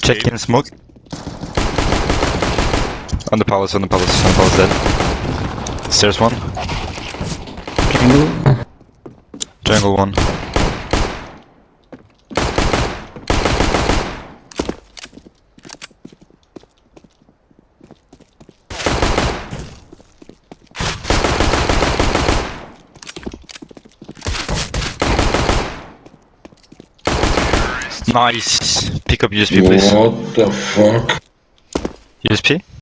Check in smoke. On the palace dead. Stairs one. Jungle one. Nice. Pick up USP, please. What the fuck? USP?